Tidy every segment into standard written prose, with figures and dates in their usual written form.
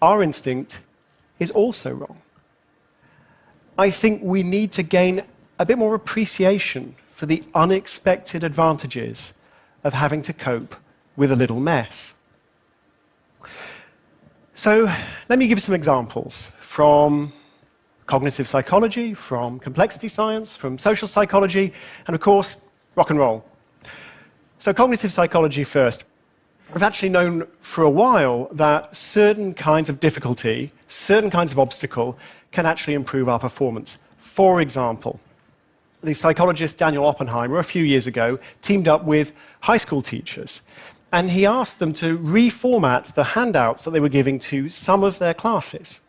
our instinct is also wrong. I think we need to gain a bit more appreciation for the unexpected advantages of having to cope with a little mess. So let me give some examples from cognitive psychology, from complexity science, from social psychology, and of course, rock and roll. So cognitive psychology first. We've actually known for a while that certain kinds of difficulty, certain kinds of obstacle, can actually improve our performance. For example, the psychologist Daniel Oppenheimer, a few years ago, teamed up with high school teachers, and he asked them to reformat the handouts that they were giving to some of their classes.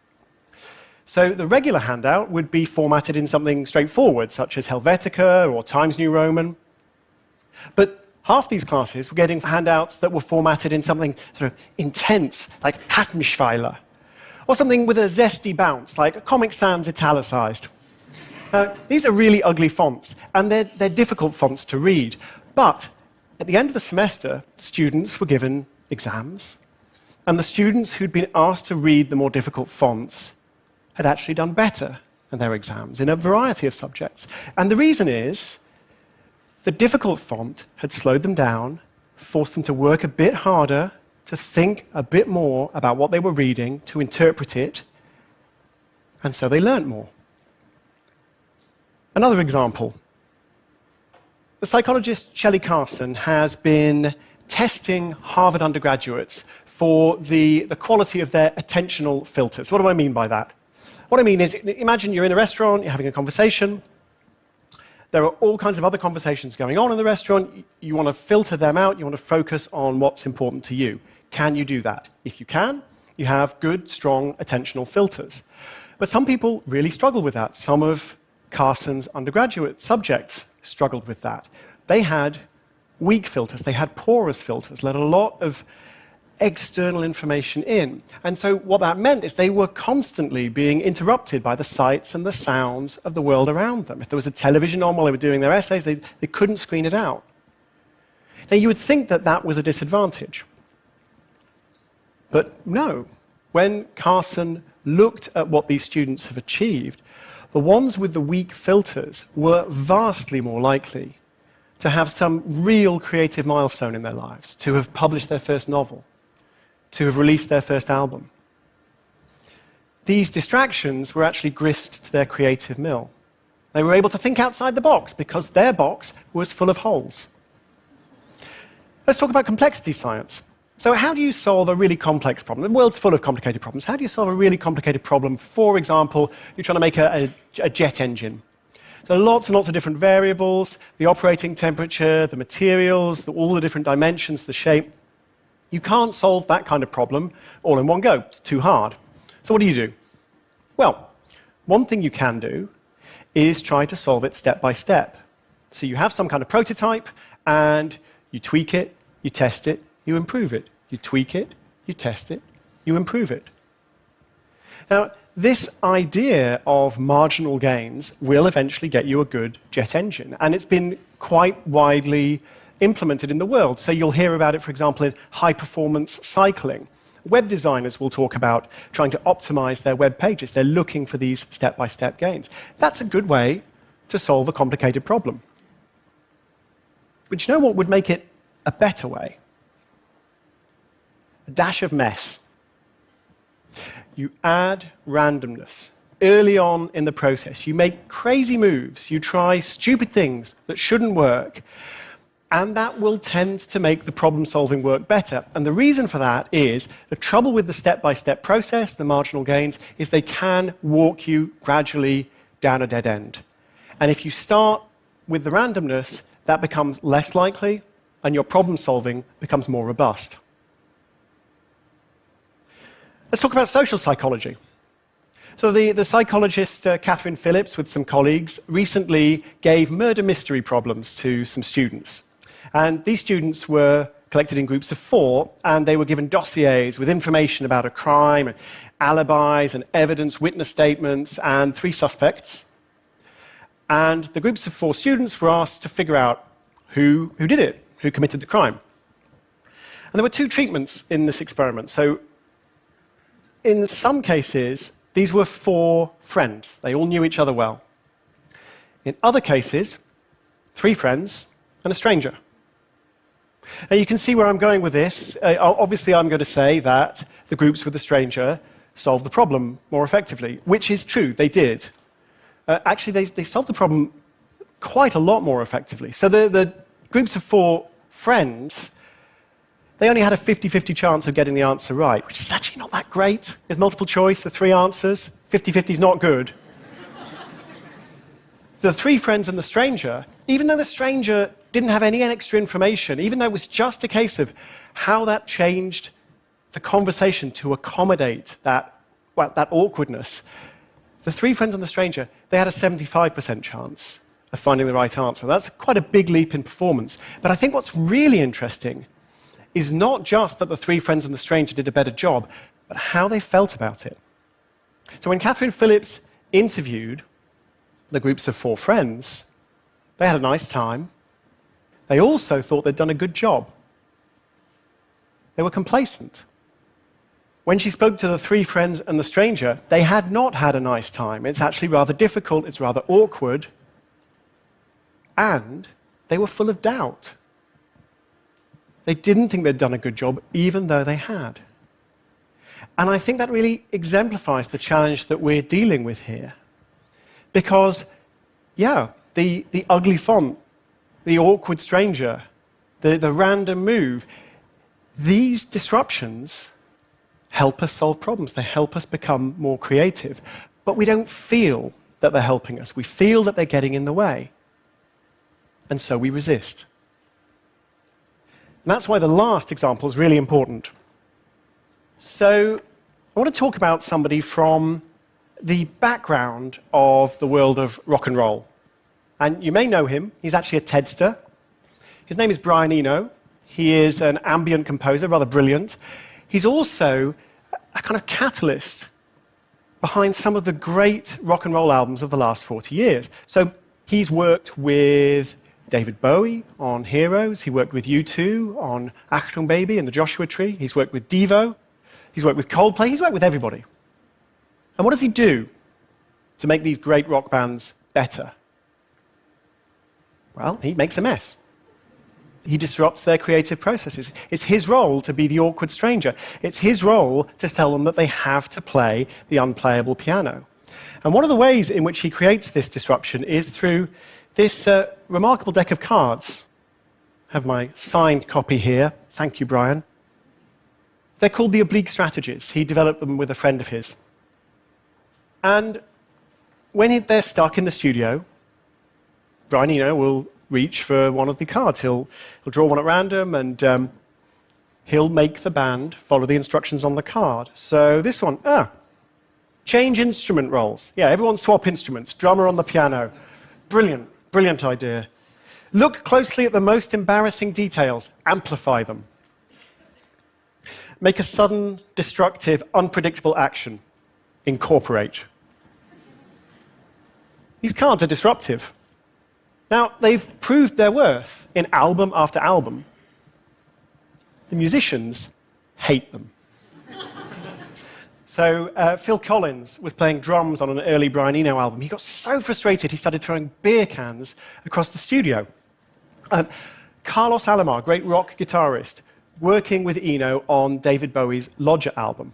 So the regular handout would be formatted in something straightforward, such as Helvetica or Times New Roman. But half these classes were getting handouts that were formatted in something sort of intense, like Hattenschweiler, or something with a zesty bounce, like Comic Sans italicized. These are really ugly fonts, and they're difficult fonts to read. But at the end of the semester, students were given exams, and the students who'd been asked to read the more difficult fonts had actually done better in their exams in a variety of subjects. And the reason is the difficult font had slowed them down, forced them to work a bit harder, to think a bit more about what they were reading, to interpret it, and so they learnt more. Another example. The psychologist Shelley Carson has been testing Harvard undergraduates for the quality of their attentional filters. What do I mean by that? What I mean is, imagine you're in a restaurant, you're having a conversation. There are all kinds of other conversations going on in the restaurant. You want to filter them out. You want to focus on what's important to you. Can you do that? If you can, you have good, strong attentional filters. But some people really struggle with that. Some of Carson's undergraduate subjects struggled with that. They had weak filters. They had porous filters, let a lot of external information in. And so what that meant is they were constantly being interrupted by the sights and the sounds of the world around them. If there was a television on while they were doing their essays, they couldn't screen it out. Now, you would think that that was a disadvantage. But no. When Carson looked at what these students have achieved, the ones with the weak filters were vastly more likely to have some real creative milestone in their lives, to have published their first novel, to have released their first album. These distractions were actually grist to their creative mill. They were able to think outside the box because their box was full of holes. Let's talk about complexity science. So how do you solve a really complex problem? The world's full of complicated problems. How do you solve a really complicated problem? For example, you're trying to make a jet engine. There are lots and lots of different variables, the operating temperature, the materials, all the different dimensions, the shape. You can't solve that kind of problem all in one go. It's too hard. So what do? Well, one thing you can do is try to solve it step by step. So you have some kind of prototype, and you tweak it, you test it, you improve it. You tweak it, you test it, you improve it. Now, this idea of marginal gains will eventually get you a good jet engine, and it's been quite widely implemented in the world. So you'll hear about it, for example, in high-performance cycling. Web designers will talk about trying to optimize their web pages. They're looking for these step-by-step gains. That's a good way to solve a complicated problem. But you know what would make it a better way? A dash of mess. You add randomness early on in the process. You make crazy moves. You try stupid things that shouldn't work. And that will tend to make the problem-solving work better. And the reason for that is the trouble with the step-by-step process, the marginal gains, is they can walk you gradually down a dead end. And if you start with the randomness, that becomes less likely, and your problem-solving becomes more robust. Let's talk about social psychology. So the psychologist Catherine Phillips, with some colleagues, recently gave murder mystery problems to some students. And these students were collected in groups of 4, and they were given dossiers with information about a crime, and alibis and evidence, witness statements, and 3 suspects. And the groups of 4 students were asked to figure out who did it, who committed the crime. And there were 2 treatments in this experiment. So in some cases, these were 4 friends. They all knew each other well. In other cases, 3 friends and a stranger. Now, you can see where I'm going with this. Obviously, I'm going to say that the groups with the stranger solved the problem more effectively, which is true, they did. Actually, they solved the problem quite a lot more effectively. So the groups of 4 friends, they only had a 50-50 chance of getting the answer right, which is actually not that great. There's multiple choice, the 3 answers. 50-50 is not good. The 3 friends and the stranger, even though the stranger didn't have any extra information, even though it was just a case of how that changed the conversation to accommodate that awkwardness, the 3 friends and the stranger, they had a 75% chance of finding the right answer. That's quite a big leap in performance. But I think what's really interesting is not just that the 3 friends and the stranger did a better job, but how they felt about it. So when Catherine Phillips interviewed the groups of 4 friends, they had a nice time. They also thought they'd done a good job. They were complacent. When she spoke to the 3 friends and the stranger, they had not had a nice time. It's actually rather difficult, it's rather awkward, and they were full of doubt. They didn't think they'd done a good job, even though they had. And I think that really exemplifies the challenge that we're dealing with here. Because, yeah, the ugly font, the awkward stranger, the random move, these disruptions help us solve problems. They help us become more creative. But we don't feel that they're helping us. We feel that they're getting in the way. And so we resist. And that's why the last example is really important. So I want to talk about somebody from the background of the world of rock and roll. And you may know him. He's actually a TEDster. His name is Brian Eno. He is an ambient composer, rather brilliant. He's also a kind of catalyst behind some of the great rock and roll albums of the last 40 years. So he's worked with David Bowie on Heroes. He worked with U2 on Achtung Baby and the Joshua Tree. He's worked with Devo. He's worked with Coldplay. He's worked with everybody. And what does he do to make these great rock bands better? Well, he makes a mess. He disrupts their creative processes. It's his role to be the awkward stranger. It's his role to tell them that they have to play the unplayable piano. And one of the ways in which he creates this disruption is through this remarkable deck of cards. I have my signed copy here. Thank you, Brian. They're called the oblique strategies. He developed them with a friend of his. And when they're stuck in the studio, Brian Eno will reach for one of the cards. He'll draw one at random, and he'll make the band follow the instructions on the card. So this one, change instrument roles. Yeah, everyone swap instruments. Drummer on the piano. Brilliant, brilliant idea. Look closely at the most embarrassing details. Amplify them. Make a sudden, destructive, unpredictable action. Incorporate. These cards are disruptive. Now, they've proved their worth in album after album. The musicians hate them. So Phil Collins was playing drums on an early Brian Eno album. He got so frustrated, he started throwing beer cans across the studio. Carlos Alomar, great rock guitarist, working with Eno on David Bowie's Lodger album.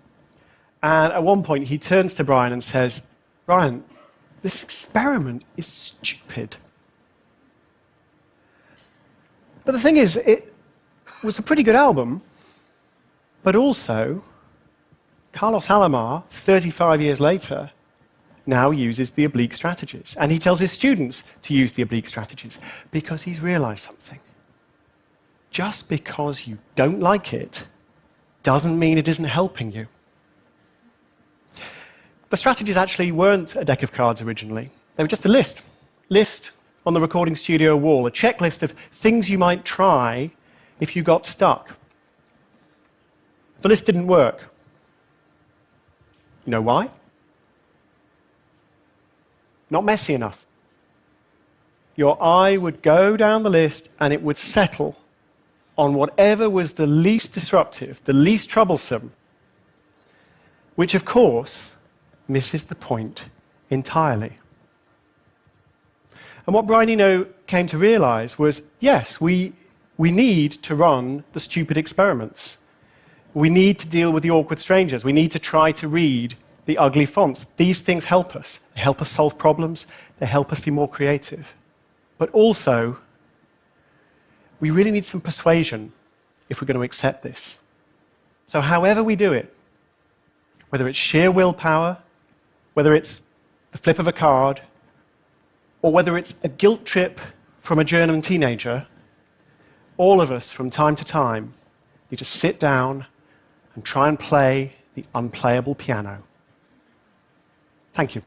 And at one point, he turns to Brian and says, "Brian, this experiment is stupid." But the thing is, it was a pretty good album, but also Carlos Alomar, 35 years later, now uses the oblique strategies. And he tells his students to use the oblique strategies because he's realized something. Just because you don't like it doesn't mean it isn't helping you. The strategies actually weren't a deck of cards originally. They were just a list on the recording studio wall, a checklist of things you might try if you got stuck. The list didn't work. You know why? Not messy enough. Your eye would go down the list and it would settle on whatever was the least disruptive, the least troublesome. which of course misses the point entirely. And what Brian Eno came to realize was, yes, we need to run the stupid experiments. We need to deal with the awkward strangers. We need to try to read the ugly fonts. These things help us. They help us solve problems. They help us be more creative. But also, we really need some persuasion if we're going to accept this. So however we do it, whether it's sheer willpower, whether it's the flip of a card, or whether it's a guilt trip from a German teenager, all of us from time to time need to sit down and try and play the unplayable piano. Thank you.